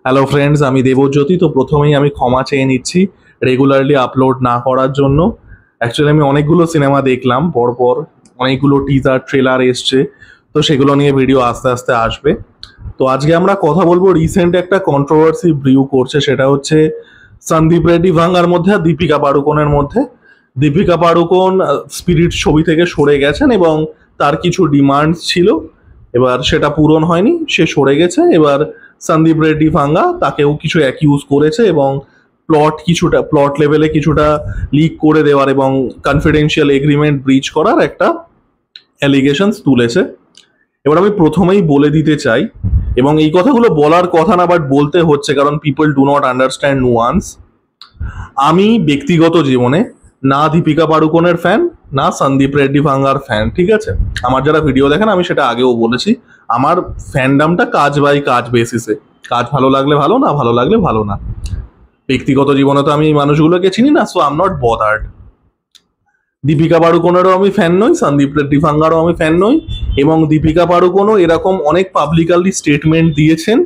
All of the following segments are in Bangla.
হ্যালো ফ্রেন্ডস, আমি দেবজ্যোতি। তো প্রথমেই আমি ক্ষমা চেয়ে নিচ্ছি রেগুলারলি আপলোড না করার জন্য। অ্যাকচুয়ালি আমি অনেকগুলো সিনেমা দেখলাম পরপর, অনেকগুলো টিজার ট্রেলার এসছে, তো সেগুলো নিয়ে ভিডিও আস্তে আস্তে আসবে। তো আজকে আমরা কথা বলবো রিসেন্ট একটা কন্ট্রোভার্সি ব্রিউ করছে, সেটা হচ্ছে সন্দীপ রেড্ডি ভাঙ্গার মধ্যে আর দীপিকা পাড়ুকোনের মধ্যে। দীপিকা পাড়ুকোন স্পিরিট ছবি থেকে সরে গেছেন এবং তার কিছু ডিমান্ডস ছিল, এবার সেটা পূরণ হয়নি, সে সরে গেছে। এবার সন্দীপ রেড্ডি ভাঙ্গা তাকেও কিছু অ্যাকিউজ করেছে এবং প্লট লেভেলে কিছুটা লিক করে দেওয়ার এবং কনফিডেন্সিয়াল এগ্রিমেন্ট ব্রিচ করার একটা অ্যালিগেশনস তুলেছে। এবার আমি প্রথমেই বলে দিতে চাই, এবং এই কথাগুলো বলার কথা না, বাট বলতে হচ্ছে কারণ people do not understand nuance. আমি ব্যক্তিগত জীবনে না দীপিকা পাড়ুকোনের ফ্যান, না সন্দীপ রেড্ডি ভাঙ্গার ফ্যান, ঠিক আছে? আমার যারা ভিডিও দেখেন, আমি সেটা আগেও বলেছি, আমার ফ্যান্ডামটা কাজ বাই কাজ বেসিসে, কাজ ভালো লাগলে ভালো, না ভালো লাগলে ভালো না। ব্যক্তিগত জীবনে তো আমি এই মানুষগুলোকে চিনি না, so I am not bothered. Deepika পাড়ুকোনেরও আমি ফ্যান নই, সন্দীপ রেড্ডি ভাঙ্গারও আমি ফ্যান নই, এবং দীপিকা পাড়ুকোনও এরকম অনেক পাবলিকালি স্টেটমেন্ট দিয়েছেন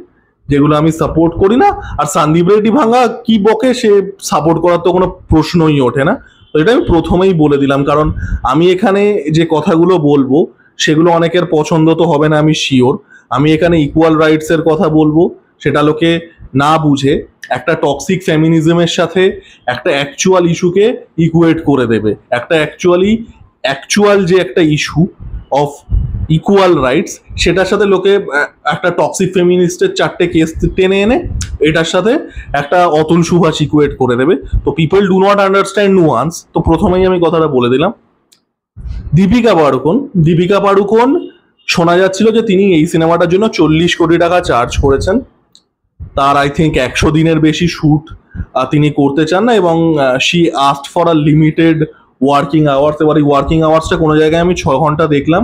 যেগুলো আমি সাপোর্ট করি না। আর সন্দীপ রেড্ডি ভাঙ্গা কি বকে, সে সাপোর্ট করার তো কোনো প্রশ্নই ওঠে না। তো এটা আমি প্রথমেই বলে দিলাম, কারণ আমি এখানে যে কথাগুলো বলবো সেগুলো অনেকের পছন্দ তো হবে না, আমি শিওর। আমি এখানে ইকুয়াল রাইটসের কথা বলবো, সেটা লোকে না বুঝে একটা টক্সিক ফেমিনিজমের সাথে একটা অ্যাকচুয়াল ইস্যুকে ইকুয়েট করে দেবে। একটা অ্যাকচুয়াল যে একটা ইস্যু অফ ইকুয়াল রাইটস, সেটার সাথে লোকে একটা টক্সিক ফেমিনিস্টের 4টে কেস টেনে এনে এটার সাথে একটা অতুল সুভাষ ইকুয়েট করে দেবে। তো people do not understand nuance. তো প্রথমেই আমি কথাটা বলে দিলাম, দীপিকা পাড়ুকোন শোনা যাচ্ছিল যে তিনি এই সিনেমাটার জন্য 40 কোটি টাকা চার্জ করেছেন। তার আই থিঙ্ক 100 দিনের বেশি শ্যুট তিনি করতে চান না, এবং she asked for a limited working hours. এবার এই ওয়ার্কিং আওয়ার্সটা কোনো জায়গায় আমি 6 ঘন্টা দেখলাম,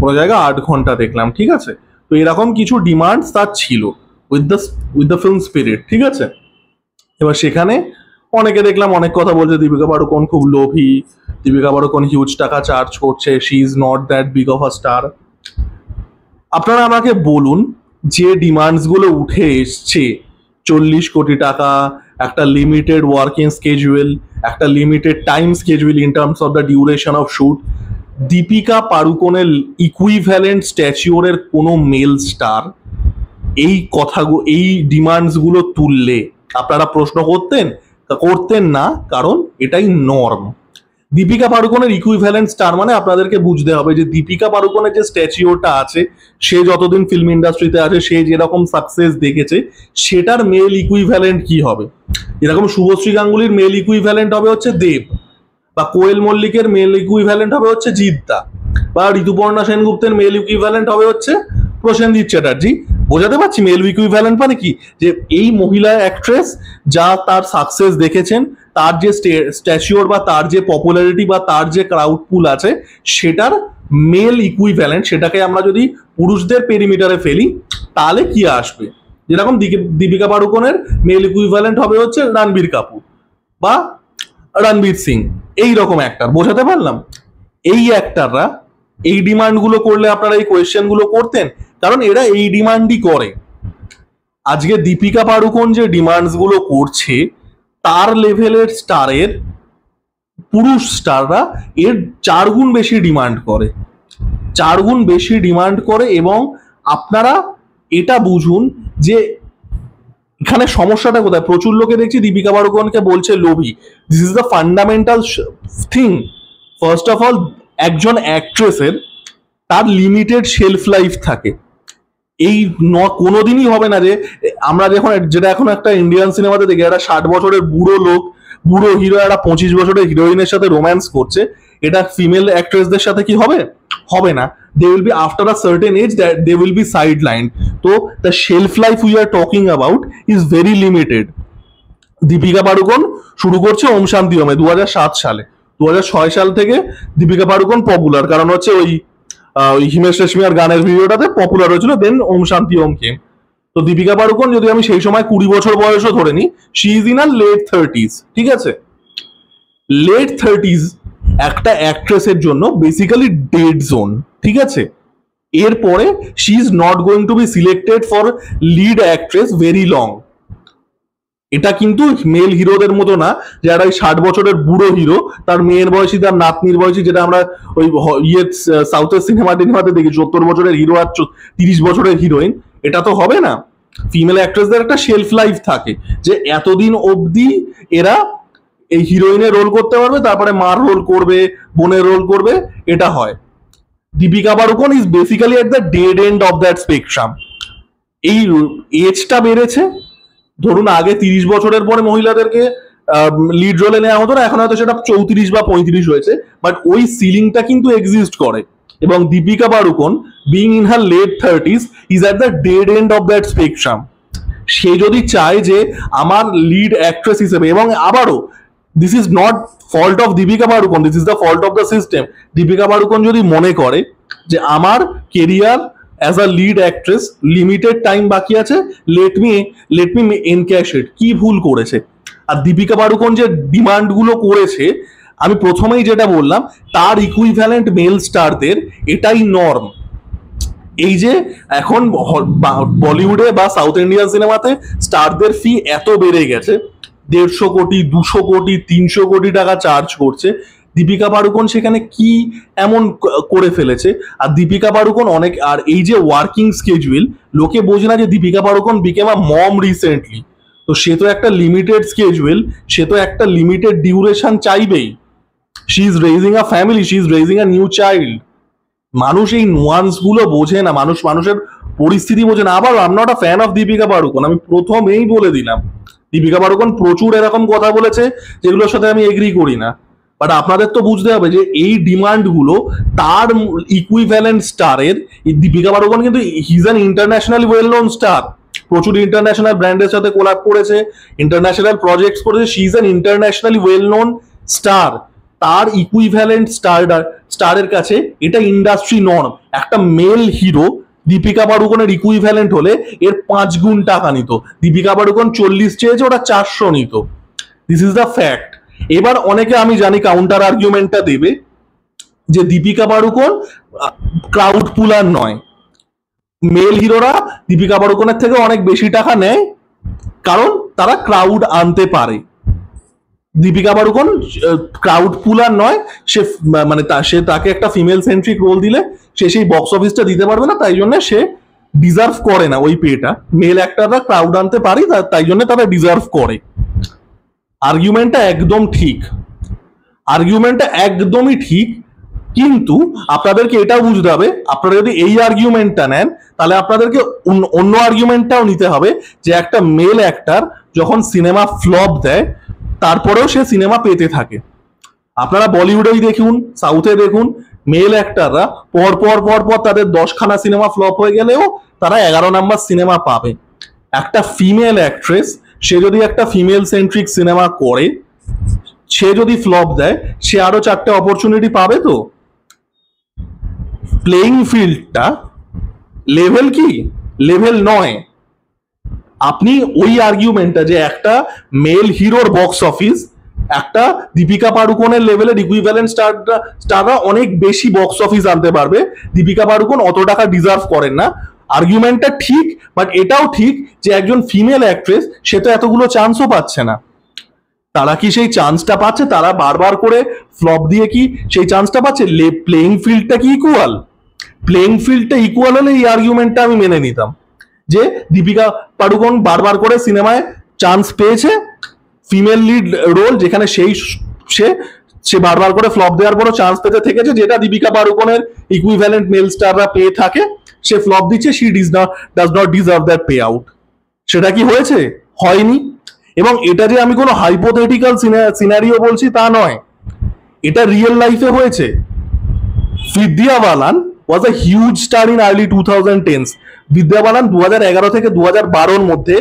কোনো জায়গায় 8 ঘন্টা দেখলাম, ঠিক আছে? তো এরকম কিছু ডিমান্ডস তার ছিল উইথ দ্য ফিল্ম স্পিরিট, ঠিক আছে? এবার সেখানে অনেকে দেখলাম অনেক কথা বলছে, দীপিকা পাড়ুকোন খুব লোভী, দীপিকা পাড়ুকোন হিউজ টাকা চার্জ করছে, she is not that big of a star. আপনারা আমাকে বলুন, যে ডিমান্ডসগুলো উঠে এসছে, 40 কোটি টাকা, একটা লিমিটেড ওয়ার্কিং স্কেজুয়েল, একটা limited time schedule in terms of the duration of shoot, Deepika পাড়ুকোনের ইকুইভ্যালেন্ট স্ট্যাচিওরের কোনো মেল স্টার এই কথাগুলো, এই ডিমান্ডসগুলো তুললে আপনারা প্রশ্ন করতেন না, কারণ এটাই নর্ম। দীপিকা পাড়ুকোনের ইকুইভ্যালেন্ট স্টার মানে আপনাদেরকে বুঝতে হবে যে দীপিকা পাড়ুকোনের যে স্ট্যাচিওটা আছে, সে যতদিন ফিল্ম ইন্ডাস্ট্রিতে আছে, সে যেরকম সাকসেস দেখেছে, সেটার মেল ইকুইভ্যালেন্ট কি হবে? যেরকম শুভশ্রী গাঙ্গুলির মেল ইকুইভ্যালেন্ট হবে হচ্ছে দেব, বা কোয়েল মল্লিকের মেল ইকুইভ্যালেন্ট হবে হচ্ছে জিদ্দা, বা ঋতুপর্ণা সেনগুপ্তের মেল ইকুইভ্যালেন্ট হবে হচ্ছে প্রসেনজিৎ চ্যাটার্জি। বোঝাতে পারছি মেল ইকুইভ্যালেন্ট মানে কি? যে এই মহিলা অ্যাক্ট্রেস যা তার সাকসেস দেখেছেন, তার যে স্ট্যাচিওর বা তার যে পপুলারিটি বা তার যে ক্রাউড পুল আছে, সেটার মেল ইকুইভ্যালেন্ট, সেটাকে আমরা যদি পুরুষদের পেরিমিটারে ফেলি, তাহলে কি আসবে? যেরকম দীপিকা পাড়ুকোনের মেল ইকুইভ্যালেন্ট হবে হচ্ছে রণবীর কাপুর বা রণবীর সিং, এই রকম অ্যাক্টর। বোঝাতে পারলাম? এই অ্যাক্টররা এই ডিমান্ডগুলো করলে আপনারা এই কোয়েশ্চেনগুলো করতেন, কারণ এরা এই ডিমান্ডই করে। আজকে দীপিকা পাড়ুকোন যে ডিমান্ডসগুলো করছে, তার লেভেলের স্টারের পুরুষ স্টাররা এর 4 গুণ বেশি ডিমান্ড করে, 4 গুণ বেশি ডিমান্ড করে। এবং আপনারা এটা বুঝুন যে এখানে সমস্যাটা কোথায়। প্রচুর লোকে দেখছি দীপিকা পাড়ুকোনকে বলছে লোভী। This is the fundamental thing. First of all, একজন অ্যাক্ট্রেসের তার লিমিটেড শেলফ লাইফ থাকে। এই কোনোদিনই হবে না যে আমরা যেটা এখন একটা ইন্ডিয়ান সিনেমাতে দেখি, একটা 60 বছরের বুড়ো হিরো একটা 25 বছরের হিরোইনের সাথে রোম্যান্স করছে, এটা ফিমেল অ্যাক্ট্রেসদের সাথে কি হবে? হবে না। They will be after a certain age that they will be side line. তো the shelf life we are talking about is very limited. Deepika Padukone শুরু করছে ওম শান্তি ওমে 2007 সালে। 2006 সাল থেকে দীপিকা পাড়ুকোন পপুলার, কারণ হচ্ছে ওই হিমেশ রেশমিয়ার গানের ভিডিওটাতে পপুলার হয়েছিল, দেন ওম শান্তি ওম কেম। তো দীপিকা পাড়ুকোন, যদি আমি সেই সময় 20 বছর বয়সও ধরে নিই, she is in her late 30s, ঠিক আছে? লেট 30s একটা অ্যাক্ট্রেসের জন্য বেসিক্যালি ডেড জোন, ঠিক আছে? এরপরে she is not going to B selected for lead actress very long. এটা কিন্তু মেল হিরোদের মতো না, যে একটা 60 বছরের বুড়ো হিরো তার মেয়ের বয়সী তার নাতনির বয়সী, যেটা আমরা ওই সাউথের সিনেমাতে দেখি 70 বছরের হিরো আর 30 বছরের হিরোইন। এটা তো হবে না। ফিমেল অ্যাক্ট্রেসদের একটা শেলফ লাইফ থাকে, যে এতদিন অবধি এরা এই হিরোইনের রোল করতে পারবে, তারপরে মার রোল করবে, বোনের রোল করবে, এটা হয়। Deepika Padukone is basically at the dead end of that spectrum. এই এজটা বেড়েছে, ধরুন আগে 30 বছরের পরে মহিলাদেরকে লিড রোলে নেওয়া হতো না, এখন হয়তো সেটা 34 বা 35 হয়েছে, বাট ওই সিলিংটা কিন্তু এক্সিস্ট করে। এবং Deepika Padukone being in her late 30s is at the dead end of that spectrum. সে যদি চায় যে আমার লিড অ্যাক্ট্রেস হিসেবে, এবং আবারও this is not fault of Deepika Padukone, this is the fault of the system. Deepika Padukone যদি মনে করে যে আমার career as a lead actress limited time বাকি আছে, লেট মি এনক্যাশ ইট, কি ভুল করেছে? আর দীপিকা পাড়ুকোন যে ডিমান্ড গুলো করেছে, আমি প্রথমেই যেটা বললাম, তার ইকুইভ্যালেন্ট মেল স্টারদের এটাই নর্ম। এই যে এখন বলিউডে বা সাউথ ইন্ডিয়ান সিনেমাতে স্টারদের ফি এত বেড়ে গেছে, 150 কোটি 200 কোটি 300 কোটি টাকা চার্জ করছে। দীপিকা পাড়ুকোন সেখানে কি এমন করে ফেলেছে? আর দীপিকা পাড়ুকোন অনেক, আর এই যে ওয়ার্কিং স্কেজুয়াল, লোকে বোঝে না যে Deepika Padukone became a mom recently. তো সে তো একটা লিমিটেড স্কেজুয়াল, সে তো একটা লিমিটেড ডিউরেশন চাইবেই। She is raising a family, she is raising a new child. মানুষ এই নুয়ান্স গুলো বোঝে না, মানুষের পরিস্থিতি বোঝে না। আবার I am not a fan of Deepika Padukone, আমি প্রথমেই বলে দিলাম। দীপিকা পাড়ুকোন প্রচুর এরকম কথা বলেছে যেগুলোর সাথে আমি এগ্রি করি না, বাট আপনাদের তো বুঝতে হবে যে এই ডিমান্ড গুলো তার ইকুইভ্যালেন্ট স্টারের। দীপিকা পাড়ুকোন কিন্তু he is an internationally well known star, প্রচুর ইন্টারন্যাশনাল ব্র্যান্ডের সাথে কোলাব করেছে, ইন্টারন্যাশনাল প্রজেক্টস করেছে, she is an internationally well known star. তার ইকুইভ্যালেন্ট স্টারের কাছে এটা ইন্ডাস্ট্রি নর্ম। একটা মেল হিরো দীপিকা পাড়ুকোনের ইকুইভ্যালেন্ট হলে এর 5 গুণ টাকা নিত। দীপিকা পাড়ুকোন 40 চেয়েছে, ওটা 400 নিত। This is the fact. এবার অনেকে আমি জানি কাউন্টার আর্গুমেন্টটা দেবে যে দীপিকা পাড়ুকোন ক্রাউড পুলার নয়, মেল হিরোরা দীপিকা পাড়ুকোনের থেকে অনেক বেশি টাকা নেয় কারণ তারা ক্রাউড আনতে পারে। দীপিকা পাড়ুকোন ক্রাউড পুলার নয়, সে মানে সে তাকে একটা ফিমেল সেন্ট্রিক রোল দিলে সে সেই বক্স অফিসটা দিতে পারবে না, তাই জন্য সে ডিজার্ভ করে না ওই পেটা। মেল অ্যাক্টররা ক্রাউড আনতে পারে, তাই জন্য তারা ডিজার্ভ করে। আর্গুমেন্টটা একদম ঠিক, আর্গুমেন্টটা একদমই ঠিক, কিন্তু আপনাদেরকে এটাও বুঝতে হবে, আপনারা যদি এই আর্গুমেন্টটা নেন তাহলে আপনাদেরকে অন্য আর্গুমেন্টটাও নিতে হবে, যে একটা মেল অ্যাক্টর যখন সিনেমা ফ্লপ দেয় তারপরেও সে সিনেমা পেতে থাকে। আপনারা বলিউডেই দেখুন, সাউথে দেখুন, মেল অ্যাক্টররা পর পর তাদের 10খানা সিনেমা ফ্লপ হয়ে গেলেও তারা 11 নাম্বার সিনেমা পাবে। একটা ফিমেল অ্যাক্ট্রেস সে যদি একটা ফিমেল সেন্ট্রিক সিনেমা করে, সে যদি ফ্লপ দেয়, সে আরো 4টে অপরচুনিটি পাবে। তো প্লেইং ফিল্ডটা লেভেল কি লেভেল নয়। আপনি ওই আর্গুমেন্টটা যে একটা মেল হিরোর বক্স অফিস, একটা দীপিকা পাড়ুকোনের লেভেলের ইকুইভ্যালেন্ট স্টাররা অনেক বেশি বক্স অফিস আনতে পারবে, দীপিকা পাড়ুকোন অত টাকা ডিজার্ভ করেন না। আর্গুমেন্টটা ঠিক, বাট এটাও ঠিক যে একজন ফিমেল অ্যাক্ট্রেস সে তো এতগুলো চান্সও পাচ্ছে না। তারা কি সেই চান্সটা পাচ্ছে? তারা বারবার করে ফ্লপ দিয়ে কি সেই চান্সটা পাচ্ছে? প্লেইং ফিল্ডটা কি ইকুয়াল? প্লেইং ফিল্ডটা ইকুয়াল হলে এই আর্গুমেন্টটা আমি মেনে নিতাম, যে দীপিকা পাড়ুকোন বারবার করে সিনেমায় চান্স পেয়েছে, ফিমেল লিড রোল যেখানে সে বারবার করে ফ্লপ দেওয়ার পরও চান্স পেতে থেকেছে, যেটা দীপিকা পাড়ুকোনের ইকুইভ্যালেন্ট মেল স্টাররা পেয়ে থাকে। সে ফ্লপ দিচ্ছে, she does not deserve that pay out. সেটা কি হয়েছে? হয়নি। এবং এটা যে আমি কোনো হাইপোথেটিক্যাল সিনারিও বলছি তা নয়, এটা রিয়েল লাইফে হয়েছে। Vidya Balan was a huge star in early 2010s। Vidya বালান 2011 থেকে 2012-র মধ্যে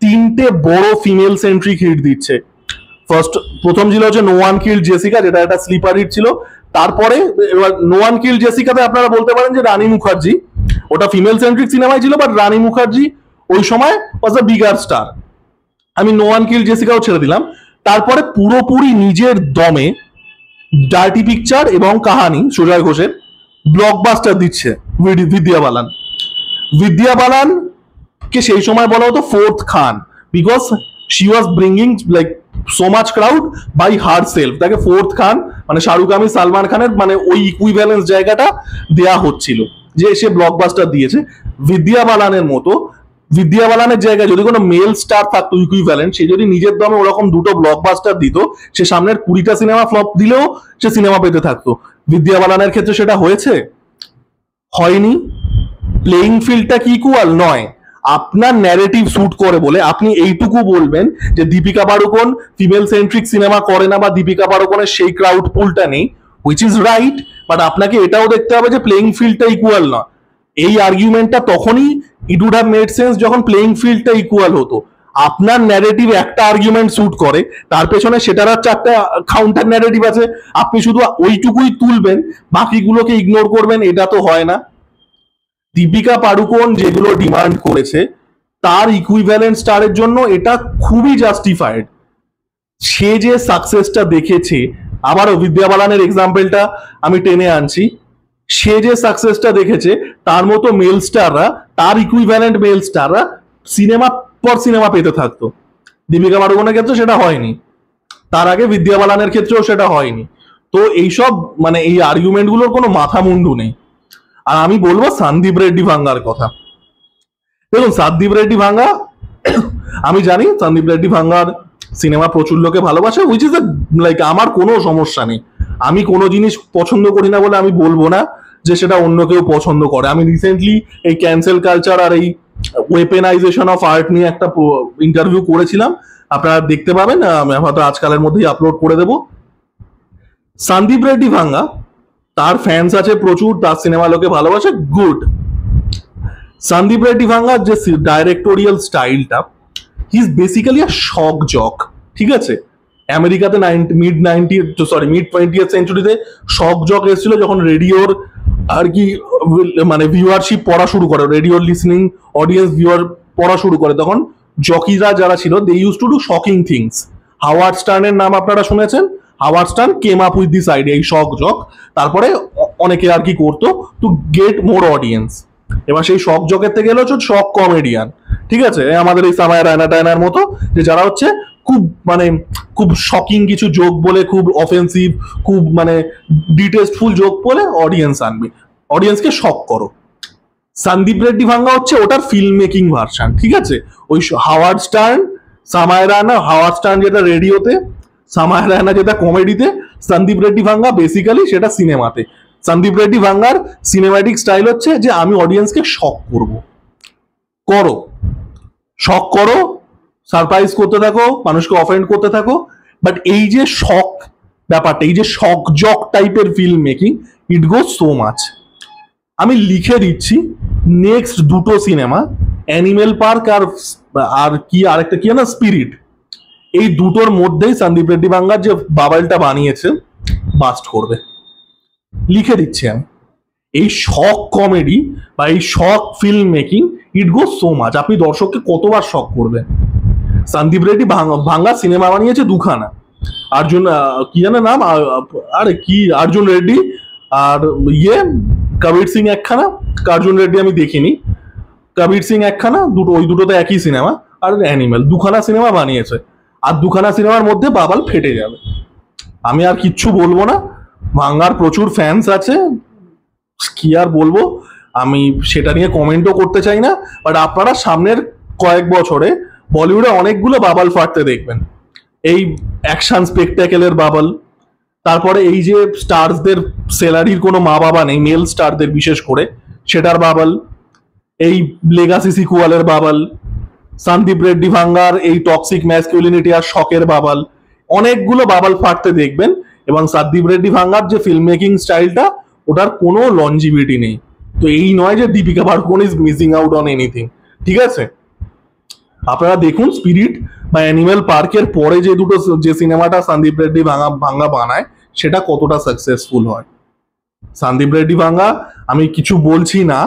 3টে বড় ফিমেল সেন্ট্রিক হিট দিচ্ছে। প্রথম ছিল হচ্ছে নো ওয়ান কিল্ড জেসিকা, যেটা একটা স্লিপার হিট ছিল। তারপরে নো ওয়ান কিল্ড জেসিকাতে আপনারা বলতে পারেন যে রানী মুখার্জি, ওটা ফিমেল সেন্ট্রিক সিনেমায় ছিল, বাট রানী মুখার্জি ওই সময় ওয়াজ আ বিগার স্টার। আমি নো ওয়ান কিল্ড জেসিকাও ছেড়ে দিলাম। তারপরে পুরোপুরি নিজের দমে ডার্টি পিকচার এবং কাহানি সুজয় ঘোষের ব্লকবাস্টার দিচ্ছে বিদ্যা বালান। বিদ্যা বালান কে সেই সময় বলা হতো fourth Khan, because she was bringing like so much crowd by herself. তাকে ফোর্থ খান মানে শাহরুখ আমি সালমান খানের মানে ওই ইকুইভ্যালেন্স জায়গাটা দেয়া হচ্ছিল যে সে ব্লকবাস্টার দিয়েছে। বিদ্যা বালানের মতো, বিদ্যা বালানের জায়গায় যদি কোনো মেল স্টার থাকতো ইকুইভ্যালেন্ট, সে যদি নিজের দমে ওরকম দুটো ব্লকবাস্টার দিত, সে সামনের 20টা সিনেমা ফ্লপ দিলেও সে সিনেমা পেতে থাকতো। বিদ্যা বালানের ক্ষেত্রে সেটা হয়েছে? হয়নি। প্লেইং ফিল্ডটা কি ইকুয়াল নয়। আপনার ন্যারেটিভ শুট করে বলে আপনি এইটুকু বলবেন যে Deepika Padukone female centric cinema করে না বা দীপিকা পাড়ুকোনের সেই ক্রাউড পুলটা নেই, হুইচ ইজ রাইট, বাট আপনাকে এটাও দেখতে হবে যে প্লেইং ফিল্ডটা ইকুয়াল না। এই আর্গুমেন্টটা তখনই it would have made sense যখন প্লেইং ফিল্ডটা ইকুয়াল হতো। আপনার ন্যারেটিভ একটা আর্গুমেন্ট শুট করে, তার পেছনে সেটার আর 4টা কাউন্টার ন্যারেটিভ আছে, আপনি শুধু ওইটুকুই তুলবেন, বাকিগুলোকে ইগনোর করবেন, এটা তো হয় না। দীপিকা পাড়ুকোন যেগুলো ডিমান্ড করেছে তার ইকুইভ্যালেন্ট স্টারের জন্য এটা খুবই জাস্টিফাইড। সে যে সাকসেসটা দেখেছে, আবারও বিদ্যা বালানের এক্সাম্পলটা আমি টেনে আনছি, সে যে সাকসেসটা দেখেছে তার মতো মেল স্টাররা, তার ইকুইভ্যালেন্ট মেল স্টাররা সিনেমা পর সিনেমা পেতে থাকতো। দীপিকা পাড়ুকোনের ক্ষেত্রে সেটা হয়নি, তার আগে বিদ্যা বালানের ক্ষেত্রেও সেটা হয়নি। তো এইসব মানে এই আর্গুমেন্ট গুলোর কোনো মাথা মুন্ডু নেই। আর আমি বলবো সন্দীপ রেড্ডি ভাঙ্গার কথা। দেখুন সন্দীপ রেড্ডি ভাঙ্গা, আমি জানি সন্দীপ রেড্ডি ভাঙ্গার সিনেমা প্রচুর লোকে ভালোবাসে, হুইচ ইজ লাইক আমার কোনো সমস্যা নেই। আমি কোনো জিনিস পছন্দ করি না বলে আমি বলবো না যে সেটা অন্য কেউ পছন্দ করে। আমি রিসেন্টলি এই ক্যান্সেল কালচার আর এই ওয়েপেনাইজেশন অফ আর্ট নিয়ে একটা ইন্টারভিউ করেছিলাম, আপনারা দেখতে পাবেন, আমি হয়তো আজকালের মধ্যেই আপলোড করে দেবো। সন্দীপ রেড্ডি ভাঙ্গা, তার ফ্যান্স আছে প্রচুর, তার সিনেমা লোকে ভালোবাসে, গুড। সন্দীপ রেড্ডি ভাঙ্গার যে ডাইরেক্টোরিয়াল স্টাইলটা, হি ইজ বেসিক্যালি আ শক জক, ঠিক আছে? আমেরিকাতে মিড 20th সেঞ্চুরিতে শক জক এসেছিল যখন রেডিওর আর কি মানে ভিউয়ারশিপ পড়া শুরু করে, রেডিওর লিসনিং অডিয়েন্স ভিউয়ার পড়া শুরু করে, তখন জকিরা যারা ছিল they use to do shocking things. Howard স্টার্নের নাম আপনারা শুনেছেন, Howard Stern came up with this idea, এই শক জক। তারপরে অনেকে আর কি করতো টু গেট মোর অডিয়েন্স। এবার সেই শক জকের থেকে এলো হচ্ছে শক কমেডিয়ান, ঠিক আছে? আমাদের এই সামায় রায়না টায়নার মতো, যে যারা হচ্ছে খুব মানে খুব শকিং কিছু জোক বলে, খুব অফেন্সিভ, খুব মানে ডিটেস্টফুল জোক বলে অডিয়েন্স আনবে, অডিয়েন্সকে শক করো। সন্দীপ রেড্ডি ভাঙ্গা হচ্ছে ওটার ফিল্ম মেকিং ভার্সন, ঠিক আছে? ওই Howard Stern, Samay Raina, Howard Stern যেটা রেডিওতে, সামায় রায়না যেটা কমেডিতে, সন্দীপ রেড্ডি ভাঙ্গা বেসিক্যালি সেটা সিনেমাতে। সন্দীপ রেড্ডি ভাঙ্গার সিনেমাটিক স্টাইল হচ্ছে যে আমি অডিয়েন্সকে শক করব, করো, শক করো, সারপ্রাইজ করতে থাকো, মানুষকে অফেন্ড করতে থাকো। বাট এই যে শক ব্যাপারটা, এই যে শক জক টাইপের ফিল্ম মেকিং, ইট গোজ সো মাচ। আমি লিখে দিচ্ছি নেক্সট দুটো সিনেমা, অ্যানিমেল পার্ক আর কি আরেকটা কি না স্পিরিট, এই দুটোর মধ্যেই সন্দীপ রেড্ডি ভাঙ্গার যে বাবালটা বানিয়েছে বাস্ট করবে, লিখে দিচ্ছি আমি। এই শক কমেডি বা এই শক ফিল্ম মেকিং, ইট গোজ সো মাচ। আপনি দর্শককে কতবার শক করবেন? সন্দীপ রেড্ডি ভাঙ্গা সিনেমা বানিয়েছে দুখানা, অর্জুন কি জানে নাম, আরে কি অর্জুন রেড্ডি আর ইয়ে কবির সিং একখানা, অর্জুন রেড্ডি আমি দেখিনি, কবির সিং একখানা, দুটো, ওই দুটোতে একই সিনেমা। আর অ্যানিমেল, দুখানা সিনেমা বানিয়েছে, আর দুখানা সিনেমার মধ্যে বাবাল ফেটে যাবে। আমি আর কিচ্ছু বলবো না, ভাঙ্গার প্রচুর ফ্যান্স আছে, কি আর বলবো, আমি সেটা নিয়ে কমেন্টও করতে চাই না। বাট আপনারা সামনের কয়েক বছরে বলিউডে অনেকগুলো বাবাল ফাটতে দেখবেন। এই অ্যাকশন স্পেকটাকেলের বাবাল, তারপরে এই যে স্টারসদের স্যালারির কোনো মা বাবা নেই, মেল স্টারদের বিশেষ করে, সেটার বাবাল, এই লেগাসি সিকুয়ালের বাবাল, সন্দীপ রেড্ডি ভাঙ্গার এই টক্সিক ম্যাসকিউলিনিটি আর শকের বাবাল, অনেকগুলো বাবাল ফাটতে দেখবেন। এবং সন্দীপ রেড্ডি ভাঙ্গার যে ফিল্ম মেকিং স্টাইলটা, ওটার কোনো লঞ্জিভিটি নেই। তো এই নয় যে Deepika Padukone is missing out on anything, ঠিক আছে? আপনারা দেখুন স্পিরিট বা অ্যানিমেল পার্কের পরে যে দুটো যে সিনেমাটা সন্দীপ রেড্ডি ভাঙ্গা বানায়, সেটা কতটা সাকসেসফুল হয়। সন্দীপ রেড্ডি ভাঙ্গা, আমি কিছু বলছি না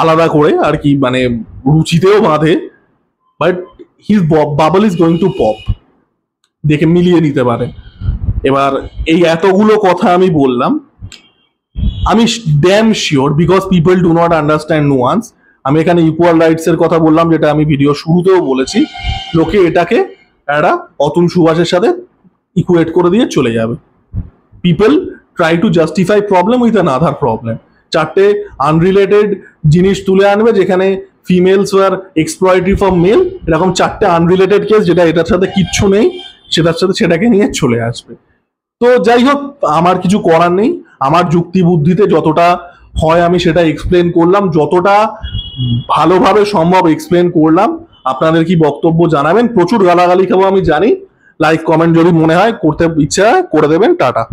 আলাদা করে আর কি, মানে রুচিতেও বাঁধে, but his bubble is going to pop, দেখে মিলিয়ে নিতে পারে। এবার এই এতগুলো কথা আমি বললাম, আমি damn sure, because people do not understand nuance, আমি এখানে ইকুয়াল রাইটস এর কথা বললাম, যেটা আমি ভিডিও শুরুতেও বলেছি, লোকে এটাকে একটা অতুল সুভাষের সাথে ইকুয়েট করে দিয়ে চলে যাবে। People try to justify problem with an other problem. চারটে আনরিলেটেড জিনিস তুলে আনবে যেখানে ফিমেলস আর এক্সপ্লয়েটিভ ফর মেল, এরকম চারটে আনরিলেটেড কেস যেটা এটার সাথে কিচ্ছু নেই, সেটার সাথে সেটাকে নিয়ে চলে আসবে। তো যাই হোক, আমার কিছু করার নেই, আমার যুক্তি বুদ্ধিতে যতটা হয় আমি সেটা এক্সপ্লেন করলাম, যতটা ভালোভাবে সম্ভব এক্সপ্লেন করলাম। আপনাদের কি বক্তব্য জানাবেন। প্রচুর গালাগালি খাবো আমি জানি, লাইক কমেন্ট যদি মনে হয় করতে ইচ্ছা হয় করে দেবেন। টাটা।